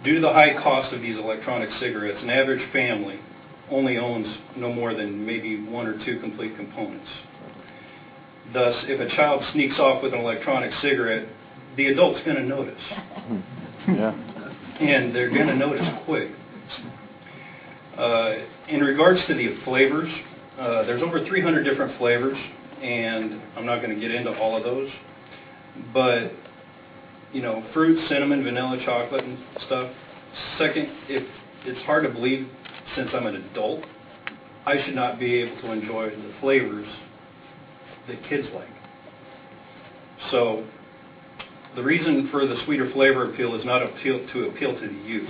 Due to the high cost of these electronic cigarettes, an average family only owns no more than maybe 1 or 2 complete components. Thus, if a child sneaks off with an electronic cigarette, the adult's going to notice. Yeah. And they're going to notice quick. In regards to the flavors, there's over 300 different flavors, and I'm not going to get into all of those. But, you know, fruit, cinnamon, vanilla, chocolate, and stuff. Second, it's hard to believe, since I'm an adult, I should not be able to enjoy the flavors that kids like. So the reason for the sweeter flavor appeal is not to appeal to the youth,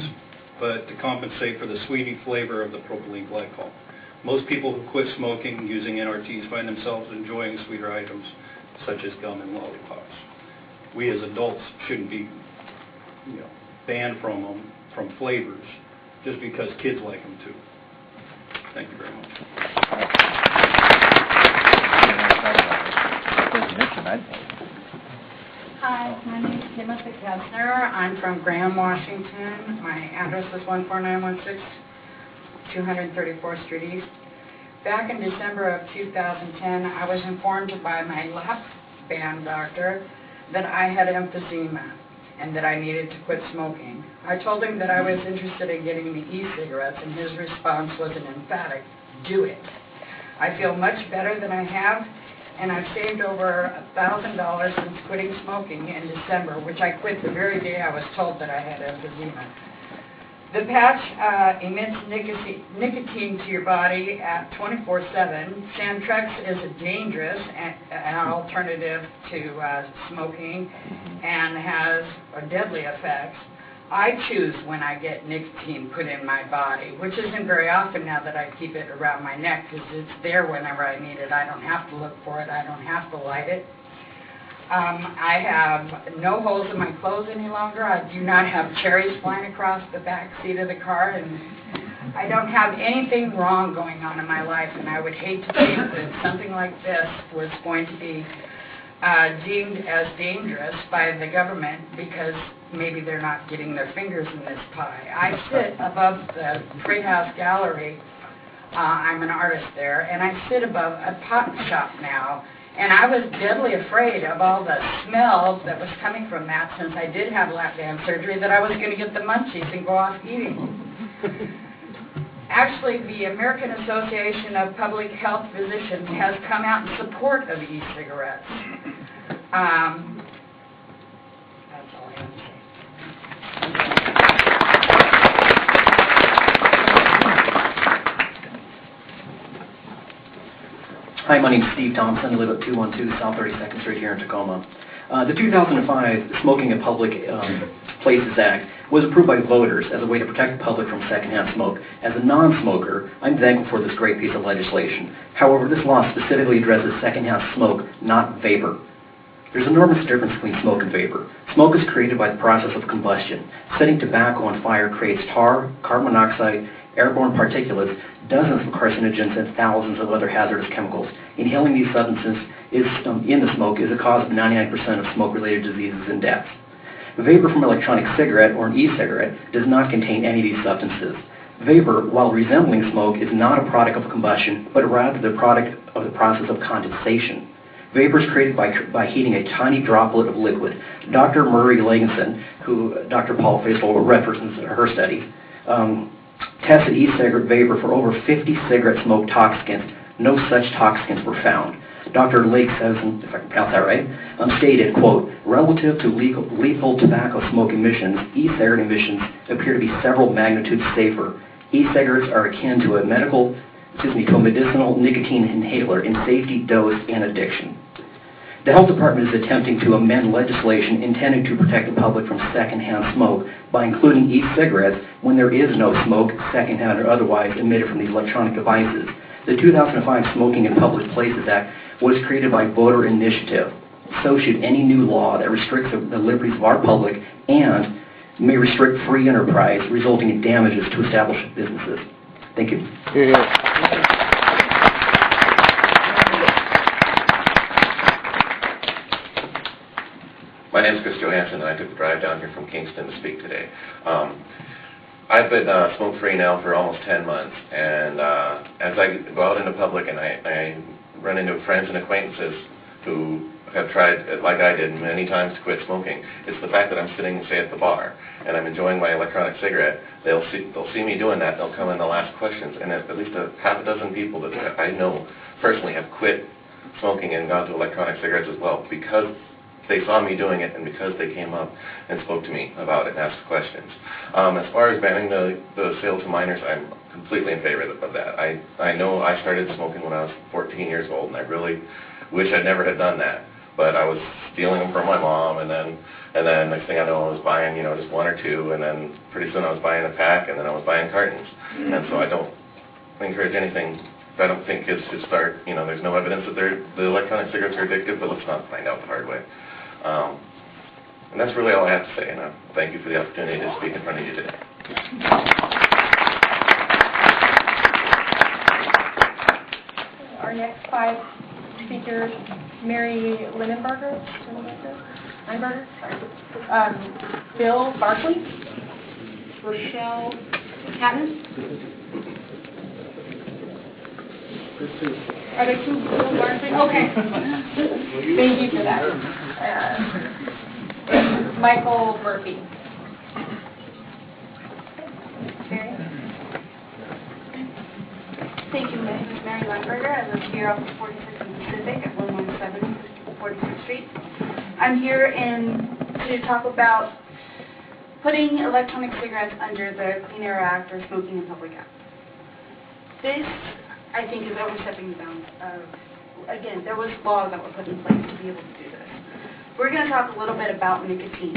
but to compensate for the sweetie flavor of the propylene glycol. Most people who quit smoking using NRTs find themselves enjoying sweeter items such as gum and lollipops. We as adults shouldn't be, you know, banned from them, from flavors, just because kids like them too. Thank you very much. Hi, my name is Timothy Kessner. I'm from Graham, Washington. My address is 14916 234th Street East. Back in December of 2010, I was informed by my lap band doctor that I had emphysema and that I needed to quit smoking. I told him that I was interested in getting the e-cigarettes, and his response was an emphatic, "Do it." I feel much better than I have, and I've saved over $1,000 since quitting smoking in December, which I quit the very day I was told that I had emphysema. The patch emits nicotine to your body at 24/7. Santrex is dangerous an alternative to smoking and has deadly effects. I choose when I get nicotine put in my body, which isn't very often now that I keep it around my neck because it's there whenever I need it. I don't have to look for it. I don't have to light it. I have no holes in my clothes any longer. I do not have cherries flying across the back seat of the car, and I don't have anything wrong going on in my life, and I would hate to think that something like this was going to be deemed as dangerous by the government because maybe they're not getting their fingers in this pie. I sit above the Treehouse Gallery. I'm an artist there, and I sit above a pot shop now. And I was deadly afraid of all the smells that was coming from that, since I did have lap band surgery, that I was going to get the munchies and go off eating. Actually, the American Association of Public Health Physicians has come out in support of e-cigarettes. That's all I have to say. Hi, my name is Steve Thompson. I live at 212 South 32nd Street here in Tacoma. The 2005 Smoking in Public Places Act was approved by voters as a way to protect the public from secondhand smoke. As a non-smoker, I'm thankful for this great piece of legislation. However, this law specifically addresses secondhand smoke, not vapor. There's an enormous difference between smoke and vapor. Smoke is created by the process of combustion. Setting tobacco on fire creates tar, carbon monoxide, airborne particulates, dozens of carcinogens, and thousands of other hazardous chemicals. Inhaling these substances in the smoke is a cause of 99% of smoke-related diseases and deaths. Vapor from an electronic cigarette or an e-cigarette does not contain any of these substances. Vapor, while resembling smoke, is not a product of combustion, but rather the product of the process of condensation. Vapor is created by heating a tiny droplet of liquid. Dr. Murray Legenson, who Dr. Paul Faisal references in her study, tested e-cigarette vapor for over 50 cigarette smoke toxicants. No such toxicants were found. Dr. Lake says, if I can pronounce that right, stated, quote, relative to lethal tobacco smoke emissions, e-cigarette emissions appear to be several magnitudes safer. E-cigarettes are akin to a medicinal nicotine inhaler in safety, dose, and addiction. The Health Department is attempting to amend legislation intended to protect the public from secondhand smoke by including e-cigarettes when there is no smoke, secondhand or otherwise, emitted from these electronic devices. The 2005 Smoking in Public Places Act was created by voter initiative. So should any new law that restricts the liberties of our public and may restrict free enterprise, resulting in damages to established businesses. Thank you. My name is Chris Johansson, and I took the drive down here from Kingston to speak today. I've been smoke-free now for almost 10 months, and as I go out into public and I run into friends and acquaintances who have tried, like I did many times, to quit smoking, it's the fact that I'm sitting, say, at the bar, and I'm enjoying my electronic cigarette. They'll see me doing that, they'll come in, they'll ask questions, and at least half a dozen people that I know personally have quit smoking and gone to electronic cigarettes as well, because they saw me doing it and because they came up and spoke to me about it and asked questions. As far as banning the sale to minors, I'm completely in favor of that. I know I started smoking when I was 14 years old, and I really wish I never had done that. But I was stealing them from my mom, and then next thing I know, I was buying, just one or two, and then pretty soon I was buying a pack, and then I was buying cartons. And so I don't encourage anything. I don't think kids should start. There's no evidence that the electronic cigarettes are addictive, but let's not find out the hard way. And that's really all I have to say, and thank you for the opportunity to speak in front of you today. Our next 5 speakers, Mary Linenberger, Bill Barkley, Rochelle Catton. Are there 2 Bill Barkley? Okay. Thank you for that. Michael Murphy. Mary? Thank you. My name is Mary Lundberger. I live here off of 46th and Pacific at 117 46th Street. I'm here to talk about putting electronic cigarettes under the Clean Air Act or Smoking in Public Act. This, I think, is overstepping the bounds of, again, there was laws that were put in place to be able to do this. We're going to talk a little bit about nicotine.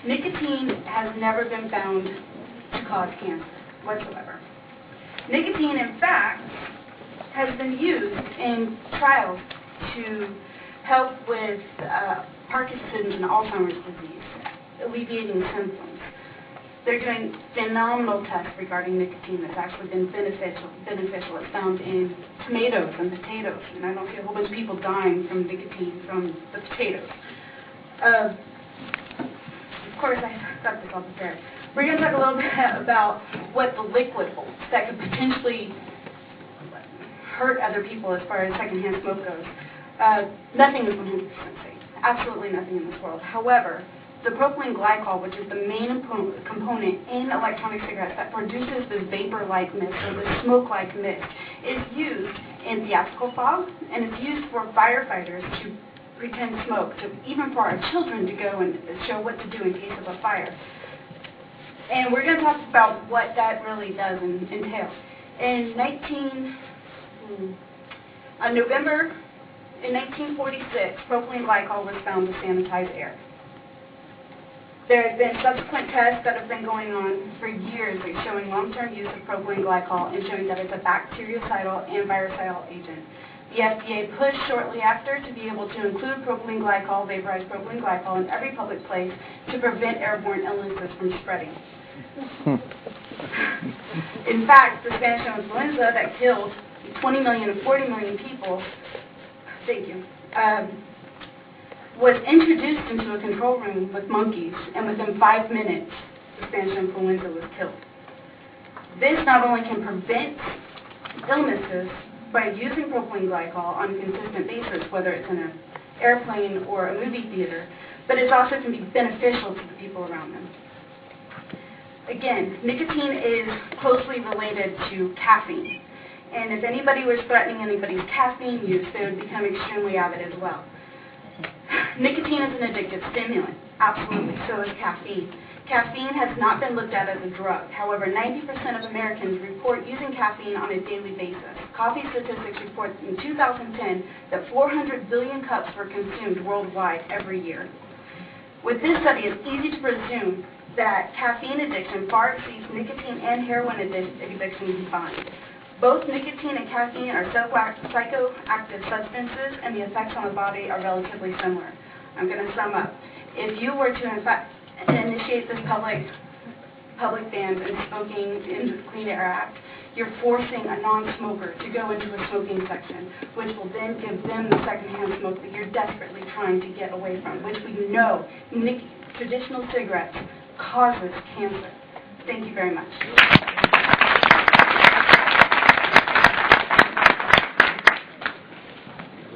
Nicotine has never been found to cause cancer whatsoever. Nicotine, in fact, has been used in trials to help with Parkinson's and Alzheimer's disease, alleviating symptoms. They're doing phenomenal tests regarding nicotine that's actually been beneficial. It's found in tomatoes and potatoes, and I don't see a whole bunch of people dying from nicotine from the potatoes. Of course, I got this all prepared. We're going to talk a little bit about what the liquid holds that could potentially hurt other people as far as secondhand smoke goes. Nothing is 100% safe. Absolutely nothing in this world. However, the propylene glycol, which is the main component in electronic cigarettes that produces this vapor-like mist or this smoke-like mist, is used in theatrical fog, and it's used for firefighters to pretend smoke, even for our children to go and show what to do in case of a fire. And we're going to talk about what that really does and entails. In November 1946, propylene glycol was found to sanitize air. There have been subsequent tests that have been going on for years showing long-term use of propylene glycol and showing that it's a bactericidal and virucidal agent. The FDA pushed shortly after to be able to include propylene glycol, vaporized propylene glycol, in every public place to prevent airborne illnesses from spreading. In fact, the Spanish influenza that killed 20 million to 40 million people, was introduced into a control room with monkeys, and within 5 minutes, the Spanish influenza was killed. This not only can prevent illnesses by using propylene glycol on a consistent basis, whether it's in an airplane or a movie theater, but it also can be beneficial to the people around them. Again, nicotine is closely related to caffeine, and if anybody was threatening anybody's caffeine use, they would become extremely avid as well. Nicotine is an addictive stimulant, absolutely, so is caffeine. Caffeine has not been looked at as a drug. However, 90% of Americans report using caffeine on a daily basis. Coffee Statistics reports in 2010 that 400 billion cups were consumed worldwide every year. With this study, it's easy to presume that caffeine addiction far exceeds nicotine and heroin addiction combined. Both nicotine and caffeine are psychoactive substances, and the effects on the body are relatively similar. I'm going to sum up. If you were to, in fact, initiate this public ban in smoking in the Clean Air Act, you're forcing a non-smoker to go into a smoking section, which will then give them the secondhand smoke that you're desperately trying to get away from, which we know traditional cigarettes causes cancer. Thank you very much.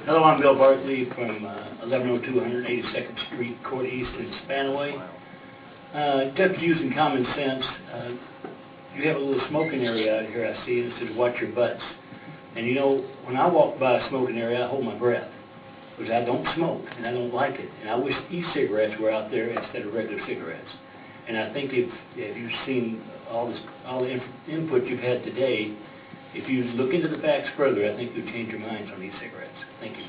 Hello, I'm Bill Bartley from 1102 182nd Street, Court East in Spanaway. Just using common sense, you have a little smoking area out here, I see, and it says watch your butts. And you know, when I walk by a smoking area, I hold my breath, because I don't smoke, and I don't like it. And I wish e-cigarettes were out there instead of regular cigarettes. And I think if you've seen all the input you've had today, if you look into the facts further, I think you'll change your minds on e-cigarettes. Thank you.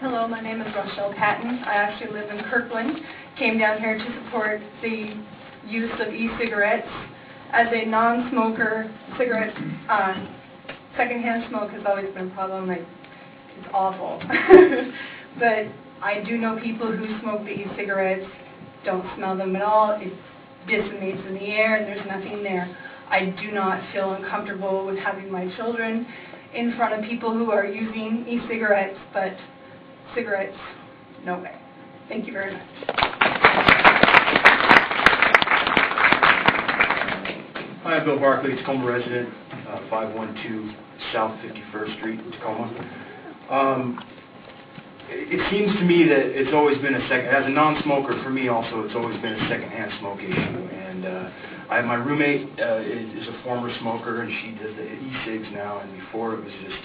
Hello, my name is Rochelle Patton. I actually live in Kirkland. Came down here to support the use of e-cigarettes. As a non-smoker, secondhand smoke has always been a problem. It's awful. But I do know people who smoke the e-cigarettes, don't smell them at all. It dissipates in the air and there's nothing there. I do not feel uncomfortable with having my children in front of people who are using e-cigarettes, but cigarettes, no way. Thank you very much. Hi, I'm Bill Barkley, Tacoma resident, 512 South 51st Street, Tacoma. It seems to me that it's always been as a non-smoker for me also, it's always been a secondhand smoke issue. And my roommate is a former smoker, and she does the e-cigs now, and before it was just,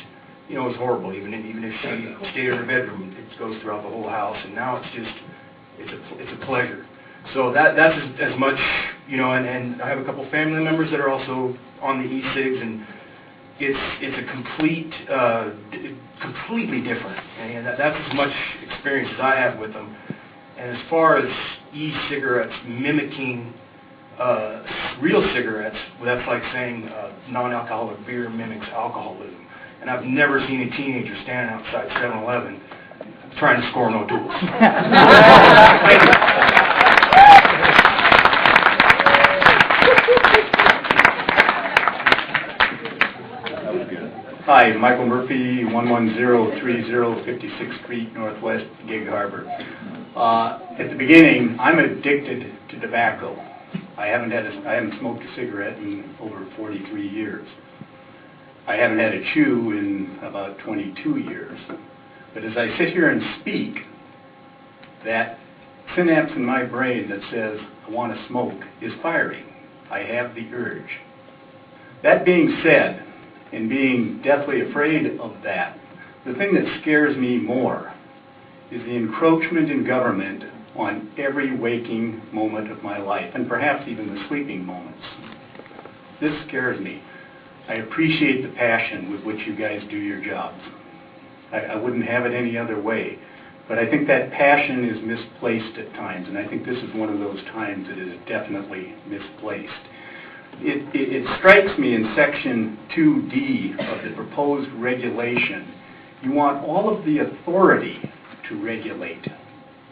you know, it was horrible. Even if she stayed in her bedroom, it goes throughout the whole house, and now it's just, it's a pleasure. So that's as much, you know, and I have a couple family members that are also on the e-cigs, and it's a completely different, and that's as much experience as I have with them. And as far as e-cigarettes mimicking real cigarettes, that's like saying non-alcoholic beer mimics alcoholism. And I've never seen a teenager standing outside 7-Eleven trying to score no duels. Thank you. Hi, Michael Murphy, 11030 56th Street, Northwest, Gig Harbor. At the beginning, I'm addicted to tobacco. I haven't smoked a cigarette in over 43 years. I haven't had a chew in about 22 years. But as I sit here and speak, that synapse in my brain that says I want to smoke is firing. I have the urge. That being said, and being deathly afraid of that, the thing that scares me more is the encroachment in government on every waking moment of my life, and perhaps even the sleeping moments. This scares me. I appreciate the passion with which you guys do your jobs. I wouldn't have it any other way. But I think that passion is misplaced at times, and I think this is one of those times that is definitely misplaced. It strikes me in Section 2D of the proposed regulation, you want all of the authority to regulate,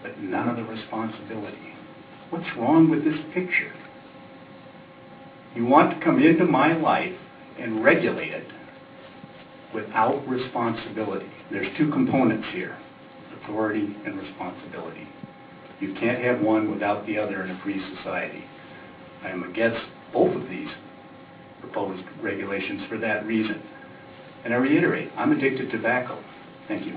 but none of the responsibility. What's wrong with this picture? You want to come into my life and regulate it without responsibility. There's two components here, authority and responsibility. You can't have one without the other in a free society. I am against both of these proposed regulations for that reason. And I reiterate, I'm addicted to tobacco. Thank you.